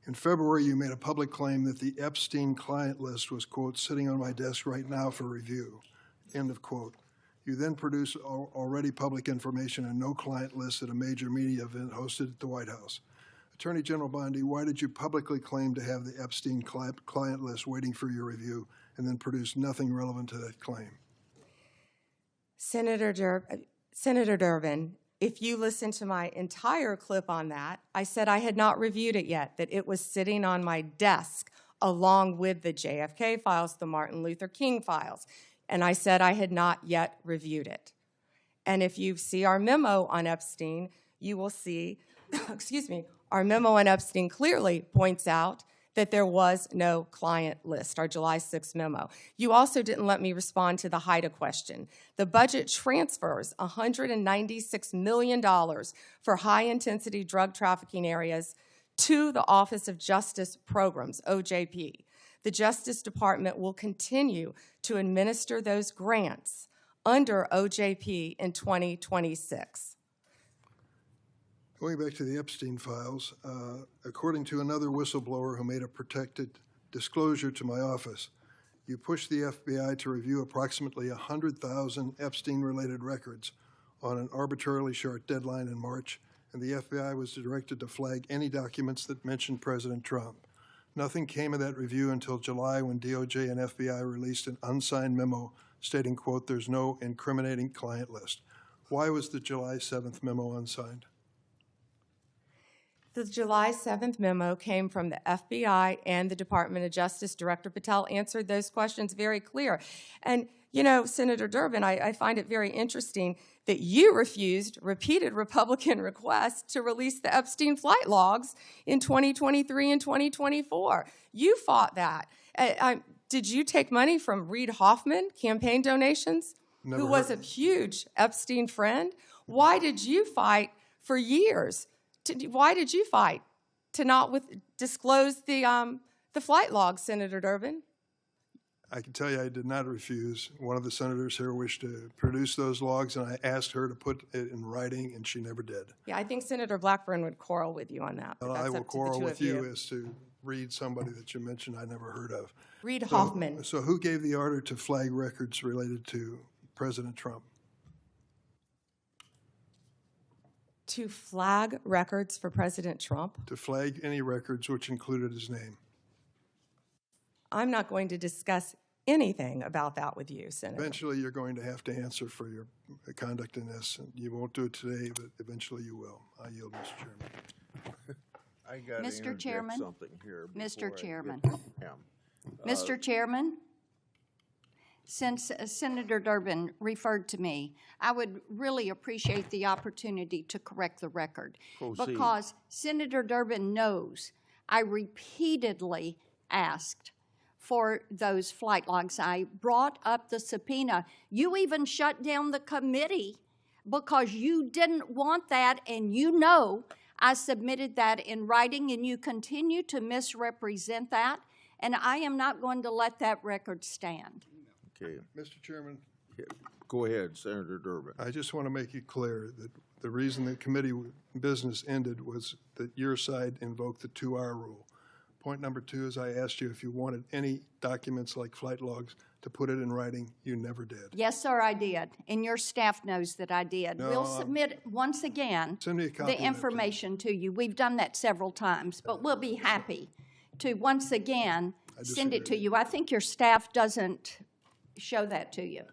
In February, you made a public claim that the Epstein client list was, quote, sitting on my desk right now for review, end of quote. You then produced already public information and no client list at a major media event hosted at the White House. Attorney General Bondi, why did you publicly claim to have the Epstein client list waiting for your review and then produce nothing relevant to that claim? Senator Durbin, if you listen to my entire clip on that, I said I had not reviewed it yet, that it was sitting on my desk along with the JFK files, the Martin Luther King files, and I said I had not yet reviewed it. And if you see our memo on Epstein, you will see, excuse me, our memo on Epstein clearly points out that there was no client list, our July 6th memo. You also didn't let me respond to the HIDTA question. The budget transfers $196 million for high-intensity drug trafficking areas to the Office of Justice Programs, OJP. The Justice Department will continue to administer those grants under OJP in 2026. Going back to the Epstein files, according to another whistleblower who made a protected disclosure to my office, you pushed the FBI to review approximately 100,000 Epstein-related records on an arbitrarily short deadline in March, and the FBI was directed to flag any documents that mentioned President Trump. Nothing came of that review until July when DOJ and FBI released an unsigned memo stating, quote, there's no incriminating client list. Why was the July 7th memo unsigned? The July 7th memo came from the FBI and the Department of Justice. Director Patel answered those questions very clear. And, you know, Senator Durbin, I find it very interesting that you refused repeated Republican requests to release the Epstein flight logs in 2023 and 2024. You fought that. Did you take money from Reid Hoffman, campaign donations, who was a huge Epstein friend? Why did you fight for years? Why did you fight to not disclose the flight logs, Senator Durbin? I can tell you I did not refuse. One of the senators here wished to produce those logs, and I asked her to put it in writing, and she never did. Yeah, I think Senator Blackburn would quarrel with you on that. Well, I will quarrel with you as to Reid, somebody that you mentioned I never heard of. Reid Hoffman. So who gave the order to flag records related to President Trump? To flag records for President Trump? To flag any records which included his name. I'm not going to discuss anything about that with you, Senator. Eventually, you're going to have to answer for your conduct in this. You won't do it today, but eventually you will. I yield, Mr. Chairman. I got Mr. Chairman. Something here. Mr. Chairman. Mr. Chairman, since Senator Durbin referred to me, I would really appreciate the opportunity to correct the record. Proceed. Because Senator Durbin knows I repeatedly asked for those flight logs. I brought up the subpoena. You even shut down the committee because you didn't want that, and you know I submitted that in writing, and you continue to misrepresent that, and I am not going to let that record stand. Okay. Mr. Chairman, Go ahead, Senator Durbin. I just want to make it clear that the reason the committee business ended was that your side invoked the 2-hour rule. Point number 2 is I asked you if you wanted any documents like flight logs to put it in writing. You never did. Yes, sir, I did, and your staff knows that I did. No, We'll submit, once again, send me a copy the information to you. We've done that several times, but we'll be happy to, once again, send it to you. I think your staff doesn't show that to you.